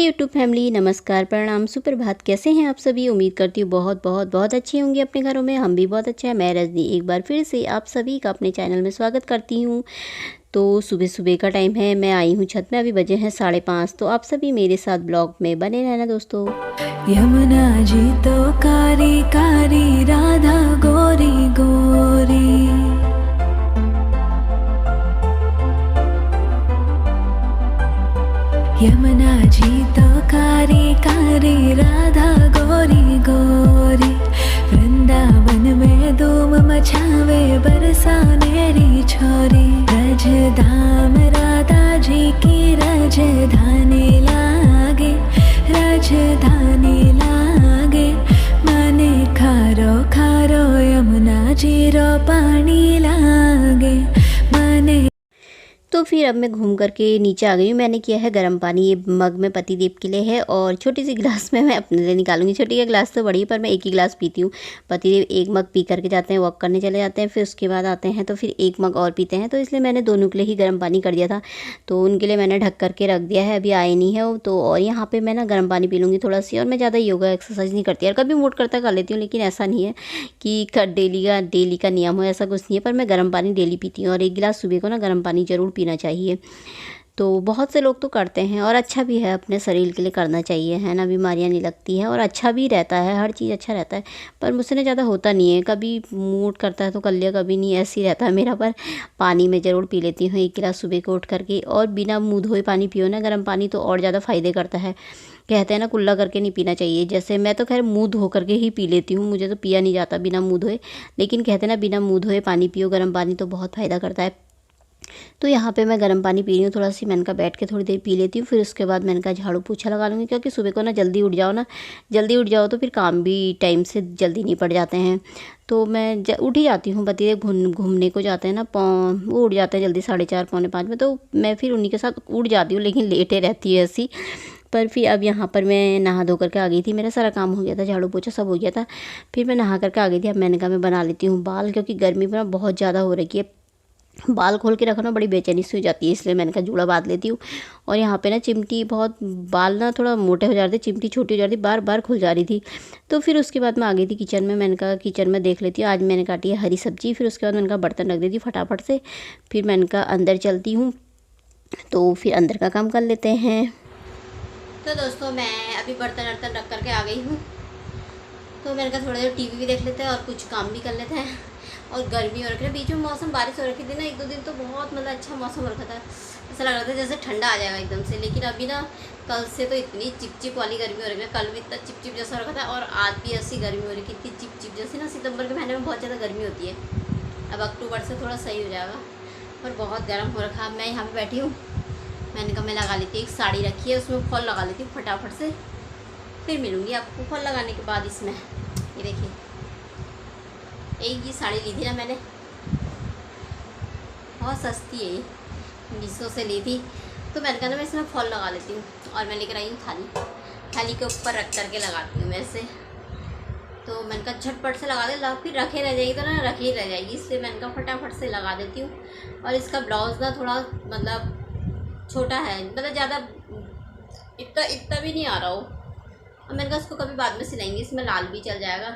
YouTube family, नमस्कार, प्रणाम, सुप्रभात। कैसे हैं आप सभी? उम्मीद करती हूँ बहुत बहुत बहुत अच्छे होंगे अपने घरों में। हम भी बहुत अच्छे हैं। मैं रजनी एक बार फिर से आप सभी का अपने चैनल में स्वागत करती हूँ। तो सुबह सुबह का टाइम है, मैं आई हूँ छत में। अभी बजे हैं 5:30। तो आप सभी मेरे साथ ब्लॉग में बने रहना दोस्तों। यमुना जी तो कारी कारी, राधा गोरी गोरी। यमुना जी तो कारी कारी, राधा गोरी गोरी। वृंदावन में धूम मचावे, बरसानेरी छोरी। रज धाम राधा जी की राजधानी लागे, राजधानी लागे। माने खारो खारो, यमुना जी रो पानी लागे माने। तो फिर अब मैं घूम करके नीचे आ गई हूँ। मैंने किया है गर्म पानी, ये मग में पतिदेव के लिए है और छोटी सी गिलास में मैं अपने लिए निकालूंगी। छोटी का गिलास तो बड़ी है पर मैं एक ही गिलास पीती हूँ। पतिदेव एक मग पी करके जाते हैं, वॉक करने चले जाते हैं, फिर उसके बाद आते हैं तो फिर एक मग और पीते हैं। तो इसलिए मैंने दोनों के लिए ही गर्म पानी कर दिया था। तो उनके लिए मैंने ढक करके रख दिया है, अभी आए नहीं है वो तो। और यहाँ पर मैं ना गर्म पानी पी लूँगी थोड़ा सी। और मैं ज़्यादा योगा एक्सरसाइज नहीं करती यार, कभी मूड करता कर लेती हूँ, लेकिन ऐसा नहीं है कि डेली का नियम हो, ऐसा कुछ नहीं है। पर मैं गर्म पानी डेली पीती हूँ और एक गिलास सुबह को ना गर्म पानी ज़रूर पीना चाहिए। तो बहुत से लोग तो करते हैं और अच्छा भी है, अपने शरीर के लिए करना चाहिए, है ना। बीमारियां नहीं लगती हैं और अच्छा भी रहता है, हर चीज़ अच्छा रहता है। पर मुझसे ना ज़्यादा होता नहीं है, कभी मूड करता है तो कर लिया, कभी नहीं, ऐसे ही रहता है मेरा। पर पानी में ज़रूर पी लेती हूँ एक गिलास सुबह को उठ करके। और बिना मुँह धोए पानी पियो ना गर्म पानी, तो और ज़्यादा फ़ायदे करता है। कहते हैं ना कुल्ला करके नहीं पीना चाहिए। जैसे मैं तो खैर मुँह धो करके ही पी लेती हूँ, मुझे तो पिया नहीं जाता बिना मुँह धोए। लेकिन कहते हैं ना बिना मुँह धोए पानी पियो गर्म पानी, तो बहुत फ़ायदा करता है। तो यहाँ पे मैं गर्म पानी पी रही हूँ थोड़ा सी। मैंने कहा बैठ के थोड़ी देर पी लेती हूँ, फिर उसके बाद मैंने कहा झाड़ू पोछा लगा लूँगी। क्योंकि सुबह को ना जल्दी उठ जाओ ना, जल्दी उठ जाओ तो फिर काम भी टाइम से जल्दी निपट जाते हैं। तो मैं उठ ही जाती हूँ। पतिदेव घूमने को जाते हैं ना, वो उठ जाते हैं जल्दी 4:30 पौने 5 में। तो मैं फिर उन्हीं के साथ उठ जाती हूँ, लेकिन लेटे रहती है ऐसी। पर फिर अब यहाँ पर मैं नहा धो करके आ गई थी, मेरा सारा काम हो गया था, झाड़ू पोछा सब हो गया था। फिर मैं नहा करके आ गई थी। अब मैंने कहा मैं बना लेती हूँ बाल, क्योंकि गर्मी में ना बहुत ज़्यादा हो रही है। बाल खोल के रखना बड़ी बेचैनी सी हो जाती है, इसलिए मैंने कहा जूड़ा बांध लेती हूँ। और यहाँ पे ना चिमटी बहुत, बाल ना थोड़ा मोटे हो जा रहे थे, चिमटी छोटी हो जा रही थी, बार बार खुल जा रही थी। तो फिर उसके बाद मैं आ गई थी किचन में। मैंने कहा किचन में देख लेती हूँ, आज मैंने काटी है हरी सब्जी। फिर उसके बाद मैंने कहा बर्तन रख देती फटाफट से। फिर मैंने कहा अंदर चलती हूँ, तो फिर अंदर का काम कर लेते हैं। तो दोस्तों मैं अभी बर्तन वर्तन रख करके आ गई हूँ। तो मैंने कहा थोड़ा देर टीवी भी देख लेते हैं और कुछ काम भी कर लेते हैं। और गर्मी हो रखी है, बीच में मौसम बारिश हो रखी थी ना, 1-2 दिन तो बहुत मतलब अच्छा मौसम हो रखा था। ऐसा लग रहा था जैसे ठंडा आ जाएगा एकदम से। लेकिन अभी ना कल से तो इतनी चिपचिप वाली गर्मी हो रही है। कल भी इतना चिपचिप जैसा हो रखा था और आज भी ऐसी गर्मी हो रही है, इतनी चिपचिप जैसी ना। सितंबर के महीने में बहुत ज़्यादा गर्मी होती है, अब अक्टूबर से थोड़ा सही हो जाएगा। पर बहुत गर्म हो रखा है। मैं यहाँ पर बैठी हूँ, मैंने कहा मैं लगा लेती हूँ, एक साड़ी रखी है उसमें फॉल लगा लेती हूँ फटाफट से, फिर मिलूँगी आपको फॉल लगाने के बाद। इसमें ये देखिए, एक ये साड़ी ली थी ना मैंने, बहुत सस्ती है, ये मीशो से ली थी। तो मैंने कहा ना मैं इसमें फॉल लगा लेती हूँ। और मैं लेकर आई हूँ थाली, थाली के ऊपर रख करके लगाती हूँ मैं ऐसे। तो मैंने कहा झटपट से लगा दे, फिर रखे रह जाएगी तो ना रखी रह जाएगी, इसलिए मैंने कहा फटाफट से लगा देती हूँ। और इसका ब्लाउज़ ना थोड़ा मतलब छोटा है, मतलब ज़्यादा इतना भी नहीं आ रहा हो। और मैंने कहा उसको कभी बाद में सिलाएंगे, इसमें लाल भी चल जाएगा,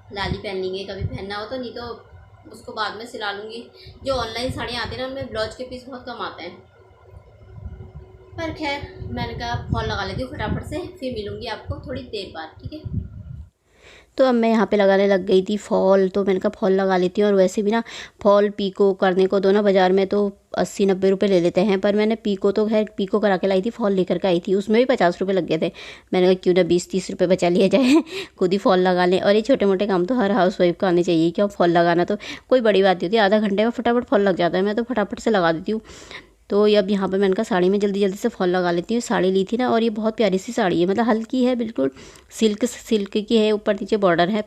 लाल ही पहन लेंगे कभी पहनना हो तो, नहीं तो उसको बाद में सिला लूँगी। जो ऑनलाइन साड़ियाँ आती हैं ना उनमें ब्लाउज के पीस बहुत कम आते हैं। पर खैर मैंने कहा फॉल लगा लेती हूँ फटाफट से, फिर मिलूँगी आपको थोड़ी देर बाद, ठीक है। तो अब मैं यहाँ पे लगाने लग गई थी फॉल। तो मैंने कहा फॉल लगा लेती हूँ। और वैसे भी ना फॉल पीको करने को दो ना बाज़ार में तो 80-90 रुपये ले लेते हैं। पर मैंने पीको तो खैर पीको करा के लाई थी, फॉल लेकर के आई थी, उसमें भी 50 रुपये लग गए थे। मैंने कहा क्यों ना 20-30 रुपये बचा लिया जाए, खुद ही फॉल लगा लें। और ये छोटे मोटे काम तो हर हाउस वाइफ को आने चाहिए, क्यों फॉल लगाना तो कोई बड़ी बात नहीं होती, आधा घंटे में फटाफट फॉल लग जाता है। मैं तो फटाफट से लगा देती हूँ। तो अब यहाँ पर मैंने कहा साड़ी में जल्दी जल्दी से फॉल लगा लेती हूँ। साड़ी ली थी ना, और ये बहुत प्यारी सी साड़ी है, मतलब हल्की है, बिल्कुल सिल्क की है, ऊपर नीचे बॉर्डर है,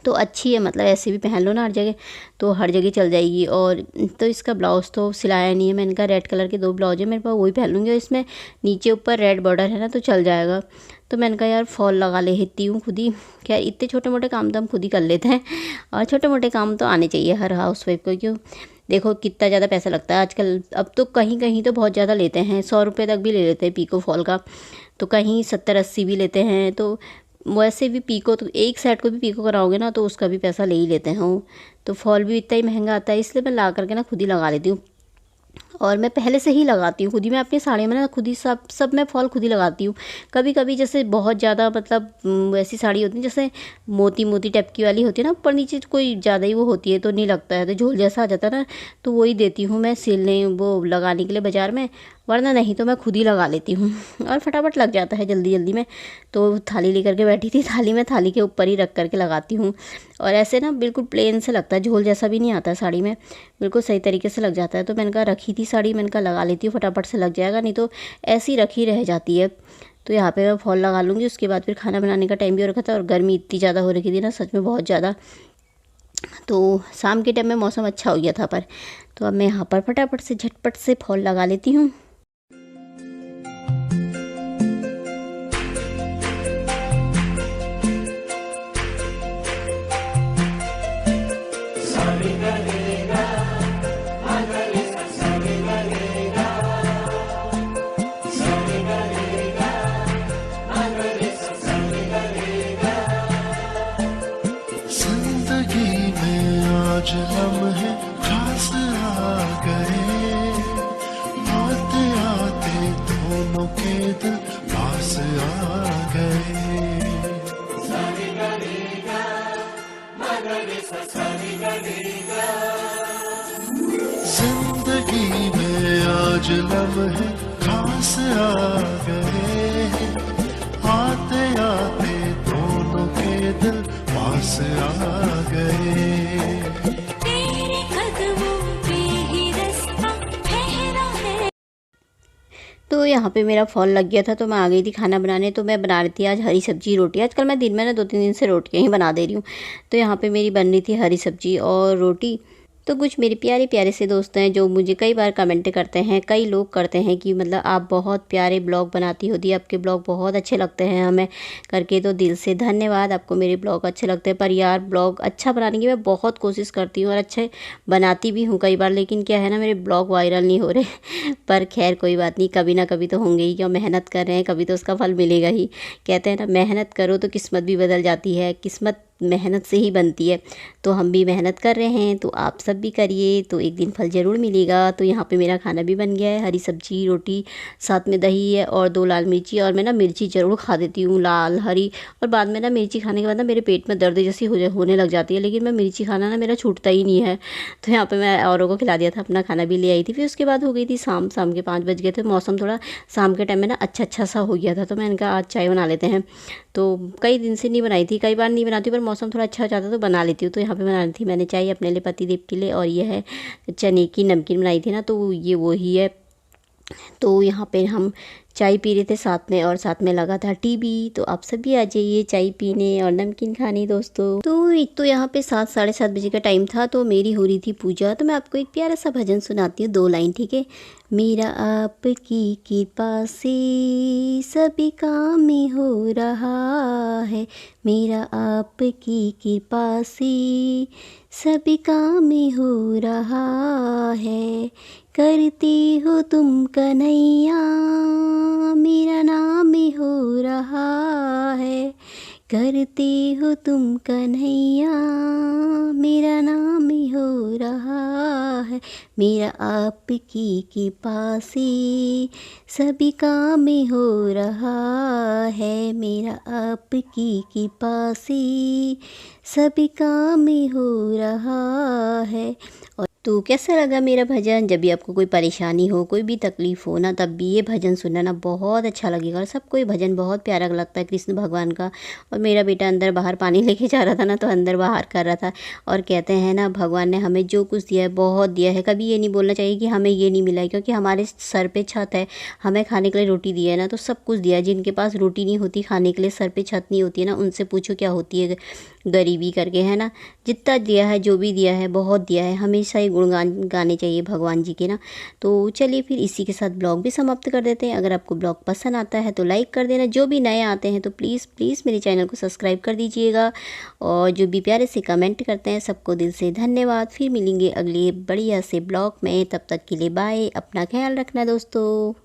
तो अच्छी है। मतलब ऐसे भी पहन लो ना हर जगह, तो हर जगह चल जाएगी। और तो इसका ब्लाउज़ तो सिलाया नहीं है, मैंने कहा रेड कलर के 2 ब्लाउज है मेरे पास, वही पहन लूँगी। और इसमें नीचे ऊपर रेड बॉर्डर है ना, तो चल जाएगा। तो मैंने कहा यार फॉल लगा लेती हूँ खुद ही। क्या इतने छोटे मोटे काम तो हम खुद ही कर लेते हैं, और छोटे मोटे काम तो आने चाहिए हर हाउस वाइफ को, क्यों। देखो कितना ज़्यादा पैसा लगता है आजकल। अब तो कहीं कहीं तो बहुत ज़्यादा लेते हैं, 100 रुपये तक भी ले लेते हैं पीको फॉल का, तो कहीं 70-80 भी लेते हैं। तो वैसे भी पीको तो एक सेट को भी पीको कराओगे ना तो उसका भी पैसा ले ही लेते हैं वो। तो फॉल भी इतना ही महंगा आता है, इसलिए मैं ला करके ना खुद ही लगा लेती हूँ। और मैं पहले से ही लगाती हूँ खुद ही, मैं अपनी साड़ी में ना खुद ही सब मैं फॉल खुद ही लगाती हूँ। कभी कभी जैसे बहुत ज़्यादा मतलब वैसी साड़ी होती है जैसे मोती मोती टाइप की वाली होती है ना, ऊपर नीचे कोई ज़्यादा ही वो होती है तो नहीं लगता है, तो झोल जैसा आ जाता है ना, तो वही देती हूँ मैं सिलने वो लगाने के लिए बाज़ार में, वरना नहीं तो मैं खुद ही लगा लेती हूँ और फटाफट लग जाता है जल्दी जल्दी में। तो थाली लेकर के बैठी थी, थाली के ऊपर ही रख करके लगाती हूँ। और ऐसे ना बिल्कुल प्लेन से लगता है, झोल जैसा भी नहीं आता साड़ी में, बिल्कुल सही तरीके से लग जाता है। तो मैंने कहा रखी थी साड़ी, मैंने कहा लगा लेती हूँ फटाफट से लग जाएगा, नहीं तो ऐसी रखी रह जाती है। तो यहाँ पे मैं फॉल लगा लूँगी, उसके बाद फिर खाना बनाने का टाइम भी हो रखा था और गर्मी इतनी ज़्यादा हो रखी थी ना, सच में बहुत ज़्यादा। तो शाम के टाइम में मौसम अच्छा हो गया था पर, तो अब मैं यहाँ पर फटाफट से झटपट से फॉल लगा लेती हूँ। आज लम्हे खास आ गए, आते आते दोनों के दिल पास आ गए। जिंदगी में आज लम्हे खास आ गए, आते आते दोनों के दिल पास आ गए। तो यहाँ पे मेरा फॉल लग गया था, तो मैं आ गई थी खाना बनाने। तो मैं बना रही थी आज हरी सब्जी रोटी। आजकल मैं दिन में ना 2-3 दिन से रोटियाँ ही बना दे रही हूँ। तो यहाँ पे मेरी बन रही थी हरी सब्जी और रोटी। तो कुछ मेरे प्यारे प्यारे से दोस्त हैं जो मुझे कई बार कमेंट करते हैं, कई लोग करते हैं कि मतलब आप बहुत प्यारे ब्लॉग बनाती हो दी, आपके ब्लॉग बहुत अच्छे लगते हैं हमें करके। तो दिल से धन्यवाद, आपको मेरे ब्लॉग अच्छे लगते हैं। पर यार ब्लॉग अच्छा बनाने की मैं बहुत कोशिश करती हूँ और अच्छे बनाती भी हूँ कई बार, लेकिन क्या है ना मेरे ब्लॉग वायरल नहीं हो रहे पर खैर कोई बात नहीं, कभी ना कभी तो होंगे ही। क्यों, मेहनत कर रहे हैं कभी तो उसका फल मिलेगा ही। कहते हैं ना मेहनत करो तो किस्मत भी बदल जाती है, किस्मत मेहनत से ही बनती है। तो हम भी मेहनत कर रहे हैं, तो आप सब भी करिए, तो एक दिन फल ज़रूर मिलेगा। तो यहाँ पे मेरा खाना भी बन गया है, हरी सब्जी रोटी, साथ में दही है और 2 लाल मिर्ची। और मैं ना मिर्ची ज़रूर खा देती हूँ, लाल हरी। और बाद में ना मिर्ची खाने के बाद ना मेरे पेट में दर्द जैसी होने लग जाती है, लेकिन मैं मिर्ची खाना ना मेरा छूटता ही नहीं है। तो यहाँ पर मैं औरों को खिला दिया था, अपना खाना भी ले आई थी। फिर उसके बाद हो गई थी शाम के 5 बज गए थे। मौसम थोड़ा शाम के टाइम में ना अच्छा सा हो गया था, तो मैंने कहा आज चाय बना लेते हैं। तो कई दिन से नहीं बनाई थी, कई बार नहीं बनाती पर मौसम थोड़ा अच्छा हो जाता तो बना लेती हूँ। तो यहाँ पे बना रही थी मैंने चाय अपने लिए, पतिदेव के लिए। और ये है चने की नमकीन बनाई थी ना, तो ये वही है। तो यहाँ पे हम चाय पी रहे थे साथ में, और साथ में लगा था टीवी। तो आप सभी आ जाइए चाय पीने और नमकीन खाने दोस्तों। तो एक तो यहाँ पे 7-7:30 बजे का टाइम था, तो मेरी हो रही थी पूजा। तो मैं आपको एक प्यारा सा भजन सुनाती हूँ, 2 लाइन, ठीक है। मेरा आपकी कृपा से सभी काम में हो रहा है, मेरा आपकी कृपा से सभी काम में हो रहा है। करती हो तुम कन्हैया, मेरा नाम हो रहा है। करती हो तुम कन्हैया, मेरा नाम हो रहा है। मेरा आपकी कृपा से सभी काम हो रहा है, मेरा आपकी कृपा से सभी काम हो रहा है। और तो कैसा लगा मेरा भजन? जब भी आपको कोई परेशानी हो, कोई भी तकलीफ़ हो ना, तब भी ये भजन सुनना ना बहुत अच्छा लगेगा। और सबको ये भजन बहुत प्यारा लगता है कृष्ण भगवान का। और मेरा बेटा अंदर बाहर पानी लेके जा रहा था ना, तो अंदर बाहर कर रहा था। और कहते हैं ना भगवान ने हमें जो कुछ दिया है बहुत दिया है, कभी ये नहीं बोलना चाहिए कि हमें ये नहीं मिला है, क्योंकि हमारे सर पे छत है, हमें खाने के लिए रोटी दी है ना, तो सब कुछ दिया है। जिनके पास रोटी नहीं होती खाने के लिए, सर पे छत नहीं होती है ना, उनसे पूछो क्या होती है गरीबी करके, है ना। जितना दिया है, जो भी दिया है, बहुत दिया है। हमेशा ही गुणगान गाने चाहिए भगवान जी के ना। तो चलिए फिर इसी के साथ ब्लॉग भी समाप्त कर देते हैं। अगर आपको ब्लॉग पसंद आता है तो लाइक कर देना, जो भी नए आते हैं तो प्लीज़ प्लीज़ मेरे चैनल को सब्सक्राइब कर दीजिएगा, और जो भी प्यारे से कमेंट करते हैं सबको दिल से धन्यवाद। फिर मिलेंगे अगले बढ़िया से ब्लॉग में, तब तक के लिए बाय। अपना ख्याल रखना दोस्तों।